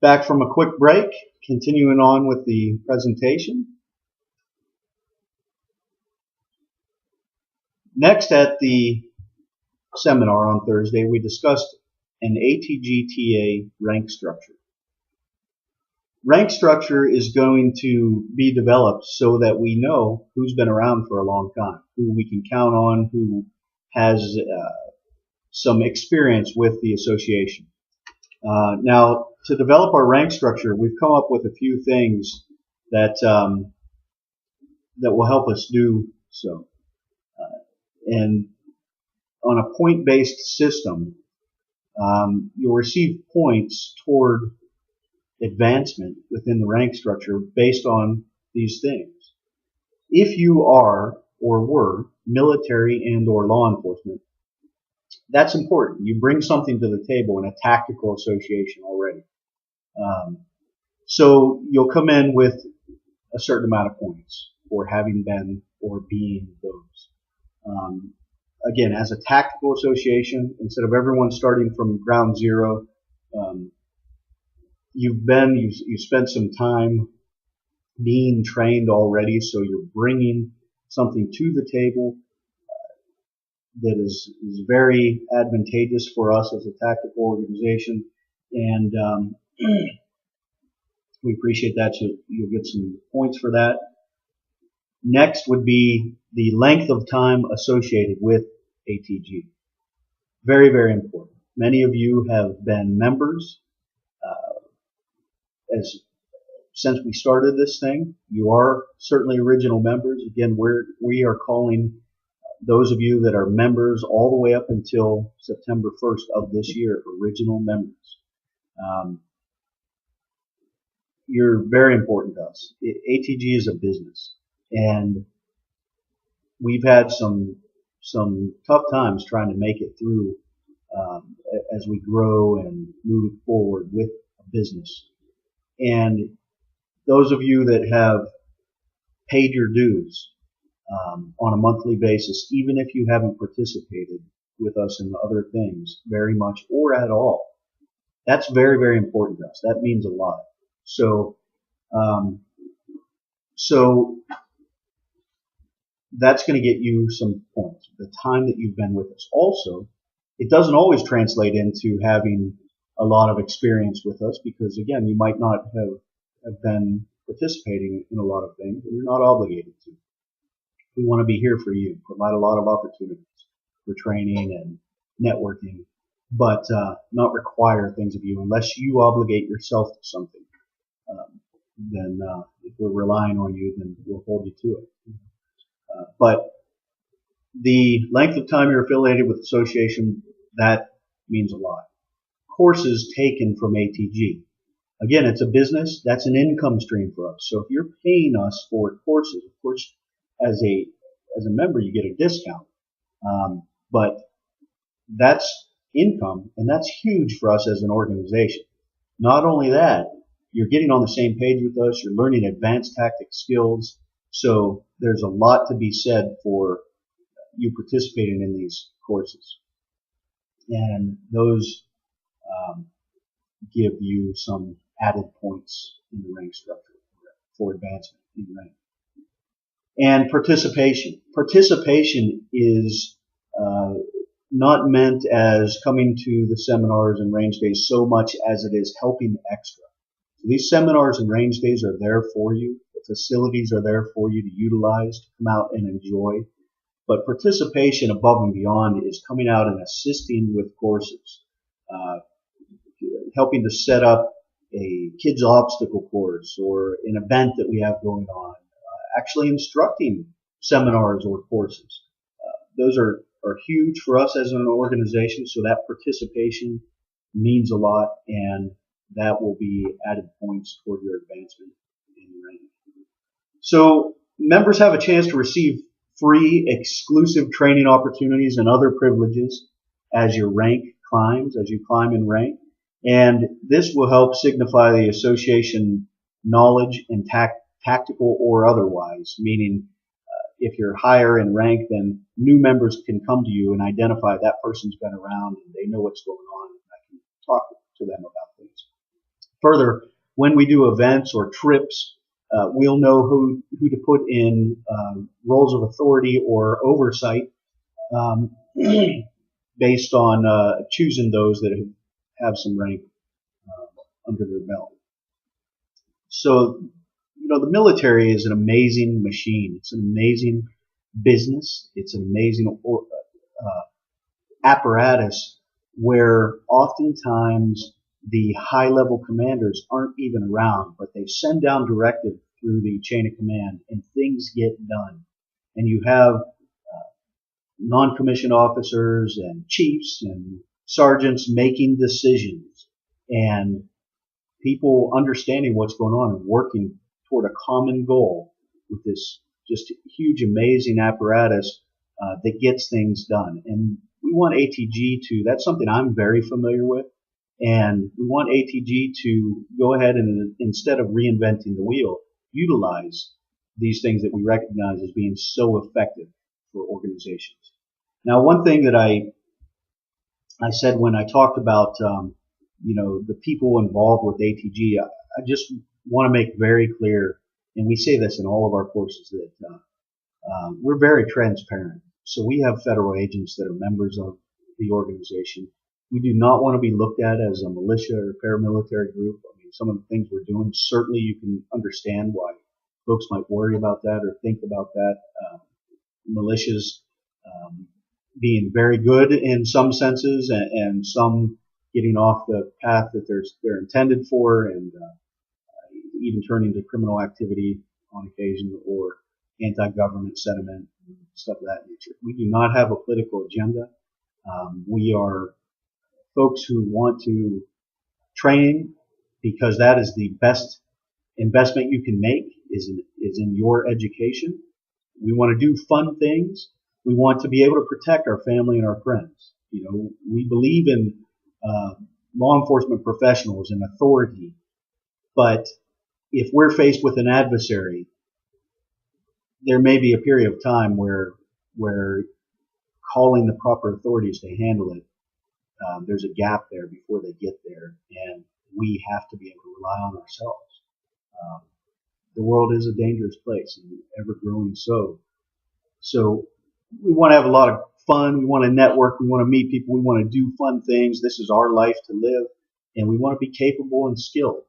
Back from a quick break, continuing on with the presentation. Next, at the seminar on Thursday, we discussed an ATGTA rank structure. Rank structure is going to be developed so that we know who's been around for a long time, who we can count on, who has some experience with the association. Now, to develop our rank structure, we've come up with a few things that that will help us do so. And on a point-based system, you'll receive points toward advancement within the rank structure based on these things. If you are or were military and or law enforcement, that's important. You bring something to the table in a tactical association already. So you'll come in with a certain amount of points for having been or being those. Again, as a tactical association, instead of everyone starting from ground zero, you've spent some time being trained already, so you're bringing something to the table that is very advantageous for us as a tactical organization, and we appreciate that. So you'll get some points for that. Next would be the length of time associated with ATG. Very, very important. Many of you have been members since we started this thing. You are certainly original members. Again, we are calling those of you that are members all the way up until September 1st of this year original members. You're very important to us. ATG is a business, and we've had some tough times trying to make it through as we grow and move forward with a business. And those of you that have paid your dues on a monthly basis, even if you haven't participated with us in other things very much or at all, that's very, very important to us. That means a lot. So that's going to get you some points, the time that you've been with us. Also, it doesn't always translate into having a lot of experience with us because, again, you might not have been participating in a lot of things, and you're not obligated to. We want to be here for you, provide a lot of opportunities for training and networking, but not require things of you unless you obligate yourself to something. Then if we're relying on you, then we'll hold you to it. But the length of time you're affiliated with association, that means a lot. Courses taken from ATG. Again, it's a business. That's an income stream for us. So if you're paying us for courses, of course, as a member, you get a discount. But that's income, and that's huge for us as an organization. Not only that, you're getting on the same page with us. You're learning advanced tactic skills. So there's a lot to be said for you participating in these courses. And those give you some added points in the rank structure for advancement in rank. And participation. Participation is not meant as coming to the seminars and range days so much as it is helping extra. So these seminars and range days are there for you. The facilities are there for you to utilize, to come out and enjoy. But participation above and beyond is coming out and assisting with courses, helping to set up a kids obstacle course or an event that we have going on, actually instructing seminars or courses. Those are huge for us as an organization, so that participation means a lot, and that will be added points toward your advancement in rank. So members have a chance to receive free exclusive training opportunities and other privileges as your rank climbs, as you climb in rank. And this will help signify the association knowledge and tactical or otherwise, meaning if you're higher in rank, then new members can come to you and identify that person's been around and they know what's going on, and I can talk to them about things. Further, when we do events or trips, we'll know who to put in roles of authority or oversight um, based on choosing those that have some rank under their belt. So, the military is an amazing machine. It's an amazing business. It's an amazing apparatus where oftentimes the high-level commanders aren't even around, but they send down directive through the chain of command, and things get done. And you have non-commissioned officers and chiefs and sergeants making decisions, and people understanding what's going on and working toward a common goal with this just huge, amazing apparatus that gets things done. And we want ATG to, that's something I'm very familiar with, and we want ATG to go ahead and, instead of reinventing the wheel, utilize these things that we recognize as being so effective for organizations. Now, one thing that I said when I talked about the people involved with ATG, I just want to make very clear, and we say this in all of our courses, that we're very transparent. So we have federal agents that are members of the organization. We do not want to be looked at as a militia or paramilitary group. I mean, some of the things we're doing, certainly you can understand why folks might worry about that or think about that. Militias being very good in some senses, and some getting off the path that they're intended for, and even turning to criminal activity on occasion, or anti-government sentiment, and stuff of that nature. We do not have a political agenda. We are folks who want to train because that is the best investment you can make is in your education. We want to do fun things. We want to be able to protect our family and our friends. We believe in law enforcement professionals and authority, but if we're faced with an adversary, there may be a period of time where calling the proper authorities to handle it, there's a gap there before they get there, and we have to be able to rely on ourselves. The world is a dangerous place, and ever growing so. So we want to have a lot of fun. We want to network. We want to meet people. We want to do fun things. This is our life to live, and we want to be capable and skilled.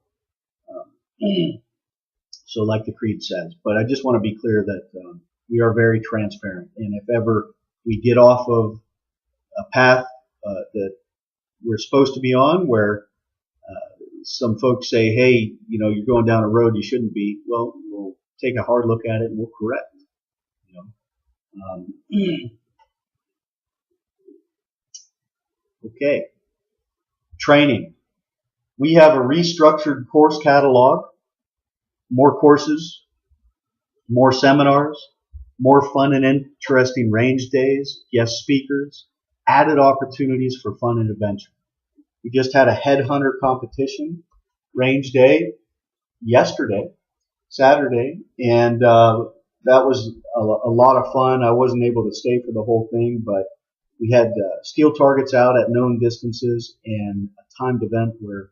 So like the creed says. But I just want to be clear that we are very transparent, and if ever we get off of a path that we're supposed to be on, where some folks say, hey, you're going down a road you shouldn't be, well, we'll take a hard look at it and we'll correct. Okay. Training. We have a restructured course catalog, more courses, more seminars, more fun and interesting range days, guest speakers, added opportunities for fun and adventure. We just had a headhunter competition range day yesterday, Saturday, and that was a lot of fun. I wasn't able to stay for the whole thing, but we had steel targets out at known distances and a timed event where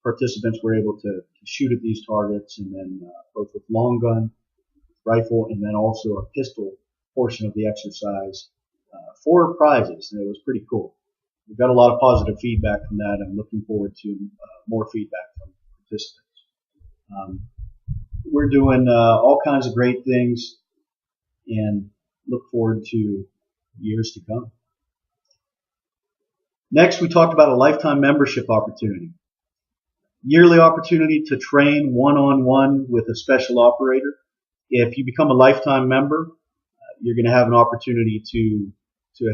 participants were able to shoot at these targets, and then both with long gun, rifle, and then also a pistol portion of the exercise for prizes, and it was pretty cool. We've got a lot of positive feedback from that. I'm looking forward to more feedback from participants. We're doing all kinds of great things and look forward to years to come. Next, we talked about a lifetime membership opportunity. Yearly opportunity to train one-on-one with a special operator. If you become a lifetime member, you're going to have an opportunity to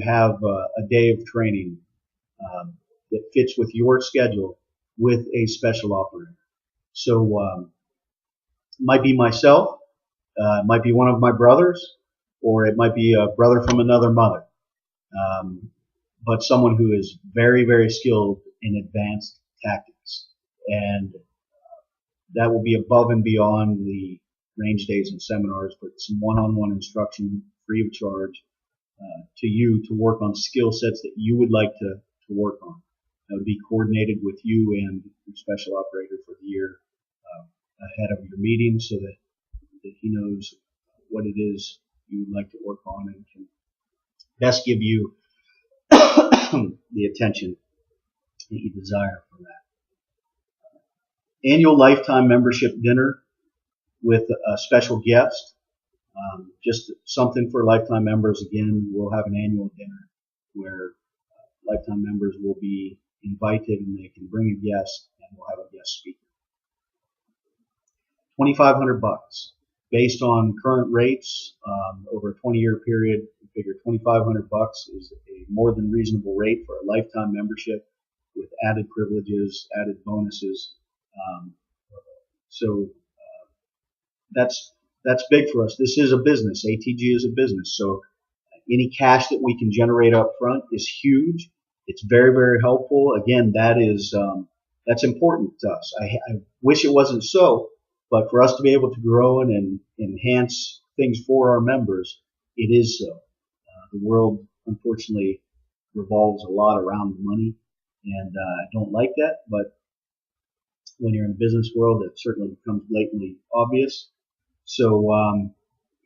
have a day of training that fits with your schedule with a special operator. So it might be myself, it might be one of my brothers, or it might be a brother from another mother, but someone who is very, very skilled in advanced tactics. And that will be above and beyond the range days and seminars, but some one-on-one instruction free of charge to you to work on skill sets that you would like to work on. That would be coordinated with you and your special operator for the year ahead of your meeting, so that he knows what it is you would like to work on and can best give you the attention that you desire for that. Annual lifetime membership dinner with a special guest. Just something for lifetime members. Again, we'll have an annual dinner where lifetime members will be invited and they can bring a guest, and we'll have a guest speaker. $2,500 based on current rates over a 20-year period. We figure $2,500 is a more than reasonable rate for a lifetime membership with added privileges, added bonuses. So that's big for us. This is a business. ATG is a business. So any cash that we can generate up front is huge. It's very, very helpful. Again, that's important to us. I wish it wasn't so, but for us to be able to grow and enhance things for our members, it is so. The world, unfortunately, revolves a lot around money, and I don't like that, but when you're in the business world, it certainly becomes blatantly obvious. So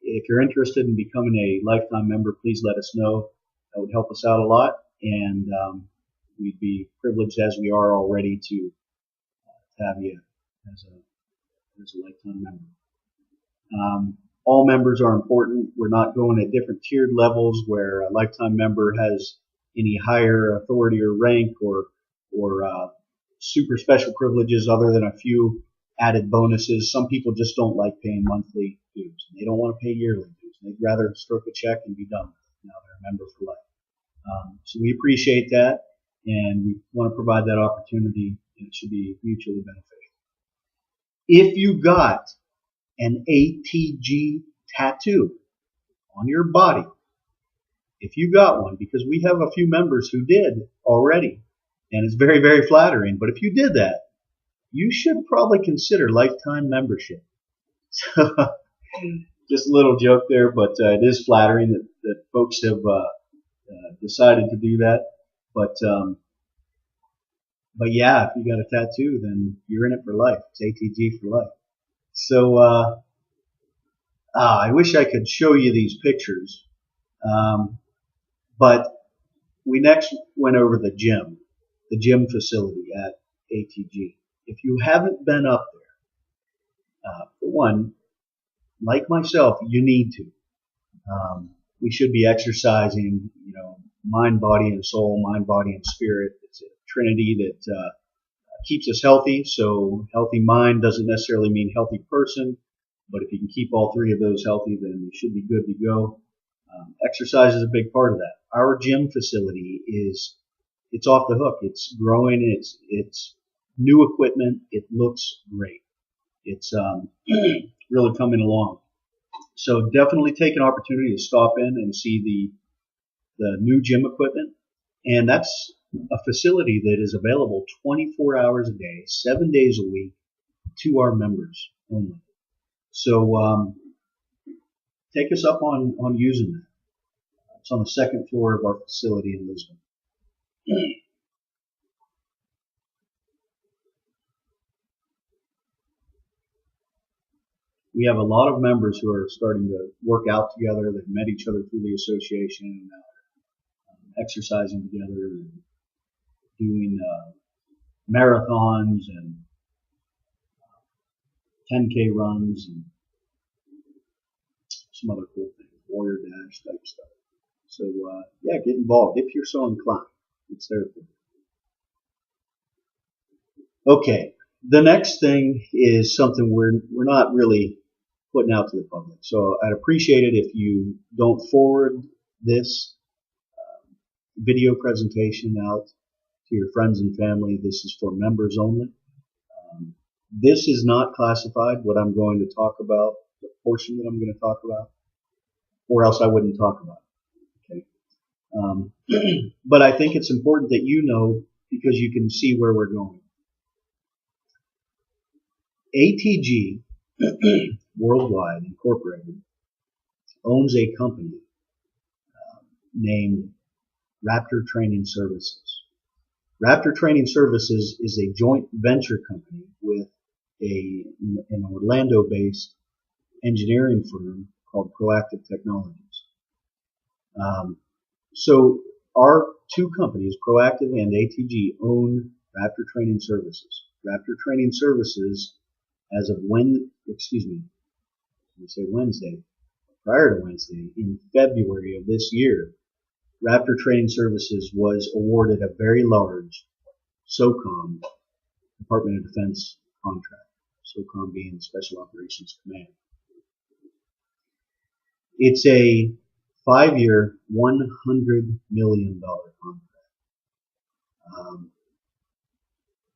if you're interested in becoming a lifetime member, please let us know. That would help us out a lot, and we'd be privileged, as we are already, to have you as a lifetime member. All members are important. We're not going at different tiered levels where a lifetime member has any higher authority or rank or super special privileges other than a few added bonuses. Some people just don't like paying monthly dues. They don't want to pay yearly dues. They'd rather stroke a check and be done with it. Now they're a member for life. So we appreciate that, and we want to provide that opportunity, and it should be mutually beneficial. If you got an ATG tattoo on your body, if you got one, because we have a few members who did already, and it's very, very flattering, but if you did that, you should probably consider lifetime membership. So, just a little joke there, but it is flattering that folks have decided to do that. But yeah, if you got a tattoo, then you're in it for life. It's ATG for life. So I wish I could show you these pictures, but we next went over the gym facility at ATG. If you haven't been up there, for one, like myself, you need to. We should be exercising, mind, body, and soul, mind, body, and spirit. It's a trinity that keeps us healthy. So healthy mind doesn't necessarily mean healthy person, but if you can keep all three of those healthy, then you should be good to go. Exercise is a big part of that. Our gym facility it's off the hook. It's growing. It's new equipment. It looks great. It's really coming along. So definitely take an opportunity to stop in and see the new gym equipment. And that's a facility that is available 24 hours a day, 7 days a week to our members only. So take us up on using that. It's on the second floor of our facility in Lisbon. We have a lot of members who are starting to work out together. They've met each other through the association, exercising together, and doing marathons and 10K runs and some other cool things, warrior dash type stuff. So yeah, get involved if you're so inclined. It's there for you. Okay, the next thing is something we're not really putting out to the public. So I'd appreciate it if you don't forward this video presentation out to your friends and family. This is for members only. This is not classified, what I'm going to talk about, the portion that I'm going to talk about, or else I wouldn't talk about it. Okay. But I think it's important that you know, because you can see where we're going. ATG Worldwide Incorporated owns a company named Raptor Training Services. Raptor Training Services is a joint venture company with an Orlando-based engineering firm called Proactive Technologies. So our two companies, Proactive and ATG, own Raptor Training Services. Raptor Training Services, as of Wednesday, prior to Wednesday, in February of this year, Raptor Training Services was awarded a very large SOCOM, Department of Defense contract. SOCOM being Special Operations Command. It's a 5-year, $100 million contract.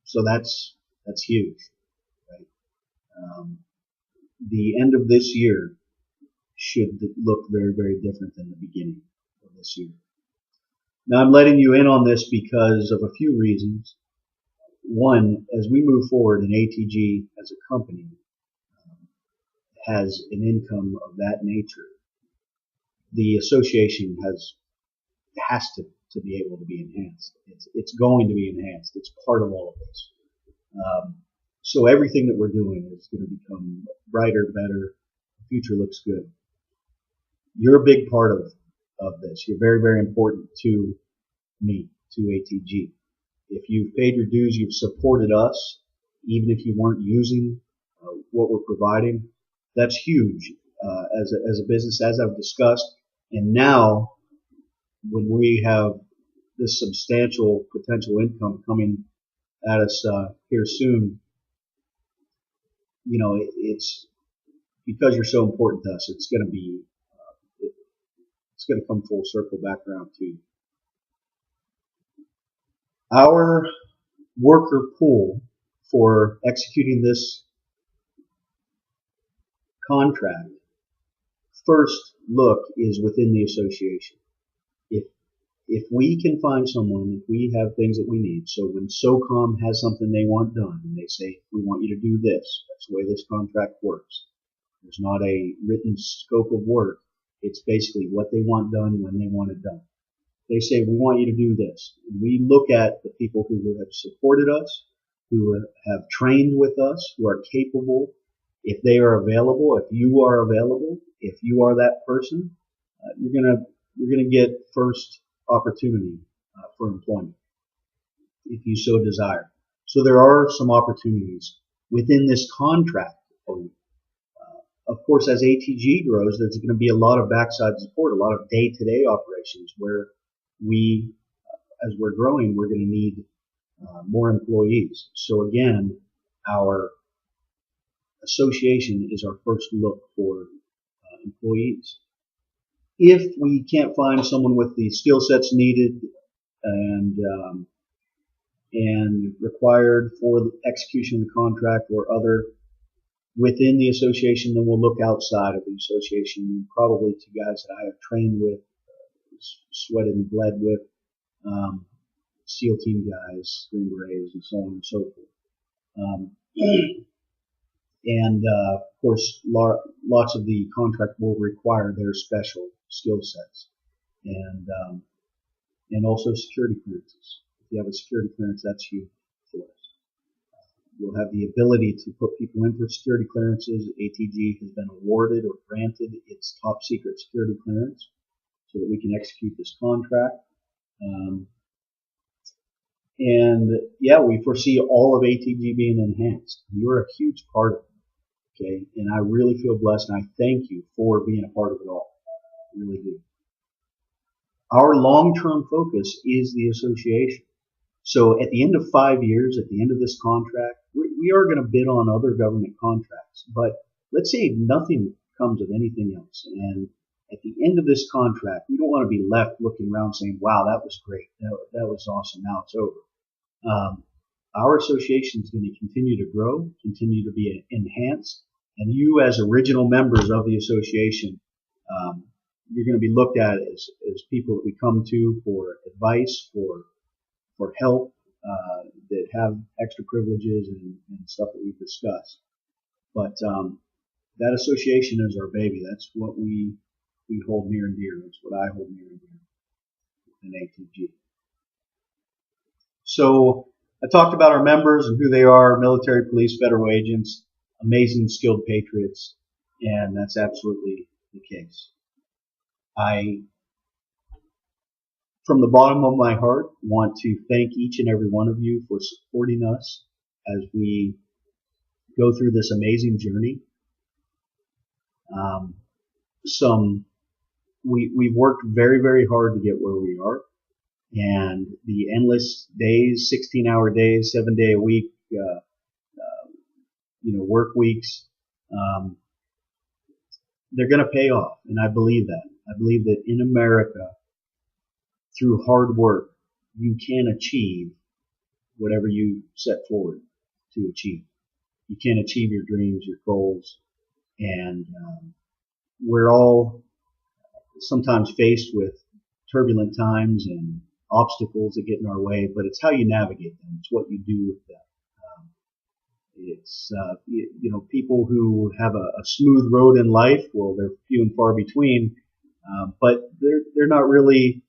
So that's huge, right? The end of this year should look very, very different than the beginning of this year. Now I'm letting you in on this because of a few reasons. One, as we move forward, and ATG as a company has an income of that nature, the association has to be able to be enhanced. It's going to be enhanced. It's part of all of this. So everything that we're doing is going to become brighter, better. The future looks good. You're a big part of this. You're very, very important to me, to ATG. If you've paid your dues, you've supported us, even if you weren't using what we're providing, that's huge as a business, as I've discussed. And now, when we have this substantial potential income coming at us here soon, it's because you're so important to us. It's going to be, it's going to come full circle back around to you. Our worker pool for executing this contract, first look, is within the association. If we can find someone, if we have things that we need, so when SOCOM has something they want done, and they say, we want you to do this, that's the way this contract works. There's not a written scope of work. It's basically what they want done when they want it done. They say, we want you to do this. And we look at the people who have supported us, who have trained with us, who are capable. If they are available, if you are available, if you are that person, you're gonna get first opportunity for employment, if you so desire. So there are some opportunities within this contract for you. Of course, as ATG grows, there's going to be a lot of backside support, a lot of day-to-day operations where we, as we're growing, we're going to need more employees. So again, our association is our first look for employees. If we can't find someone with the skill sets needed and required for the execution of the contract or other within the association, then we'll look outside of the association, probably to guys that I have trained with, sweated and bled with, SEAL team guys, Green Berets, and so on and so forth. Of course, lots of the contract will require their special skill sets, and also security clearances. If you have a security clearance, that's huge for us. You'll have the ability to put people in for security clearances. ATG has been awarded or granted its top secret security clearance so that we can execute this contract. We foresee all of ATG being enhanced. You're a huge part of it, okay? And I really feel blessed, and I thank you for being a part of it all. I really do. Our long-term focus is the association. So at the end of 5 years, at the end of this contract, we are going to bid on other government contracts. But let's say nothing comes of anything else. And at the end of this contract, we don't want to be left looking around saying, wow, that was great. That was awesome. Now it's over. Our association is going to continue to grow, continue to be enhanced. And you, as original members of the association, you're going to be looked at as people that we come to for advice, for help, that have extra privileges and stuff that we've discussed. But that association is our baby. That's what we hold near and dear. That's what I hold near and dear in ATG. So I talked about our members and who they are: military, police, federal agents, amazing, skilled patriots, and that's absolutely the case. I, from the bottom of my heart, want to thank each and every one of you for supporting us as we go through this amazing journey. We've worked very, very hard to get where we are, and the endless days, 16-hour days, 7-day a week, work weeks, they're going to pay off, and I believe that. I believe that in America, through hard work, you can achieve whatever you set forward to achieve. You can achieve your dreams, your goals, and we're all sometimes faced with turbulent times and obstacles that get in our way, but it's how you navigate them. It's what you do with them. It's people who have a smooth road in life. Well, they're few and far between, but they're not really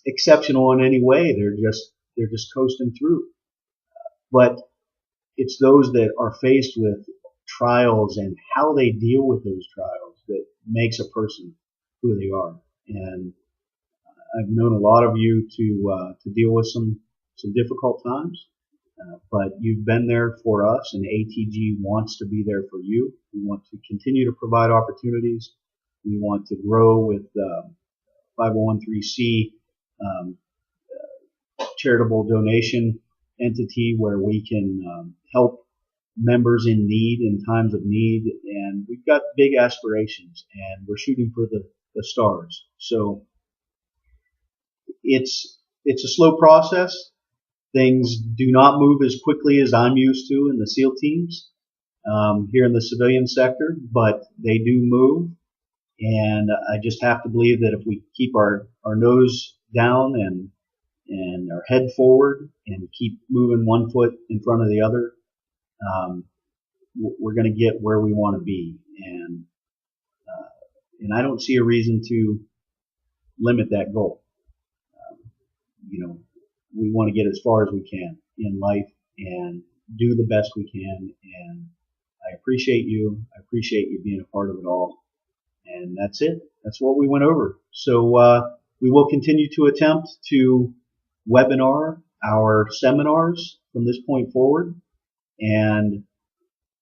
exceptional in any way. They're just coasting through. But it's those that are faced with trials and how they deal with those trials that makes a person who they are. And I've known a lot of you to deal with some difficult times. But you've been there for us, and ATG wants to be there for you. We want to continue to provide opportunities. We want to grow with 501(c) charitable donation entity where we can help members in need in times of need. And we've got big aspirations, and we're shooting for the stars. So it's a slow process. Things do not move as quickly as I'm used to in the SEAL teams here in the civilian sector, but they do move. And I just have to believe that if we keep our nose down and our head forward and keep moving one foot in front of the other, we're going to get where we want to be. And I don't see a reason to limit that goal. We want to get as far as we can in life and do the best we can. And I appreciate you. I appreciate you being a part of it all. And that's it. That's what we went over. So we will continue to attempt to webinar our seminars from this point forward. And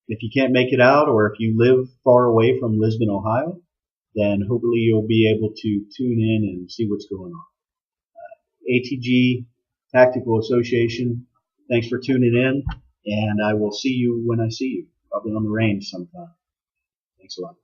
if you can't make it out, or if you live far away from Lisbon, Ohio, then hopefully you'll be able to tune in and see what's going on. ATG Tactical Association, thanks for tuning in, and I will see you when I see you, probably on the range sometime. Thanks a lot.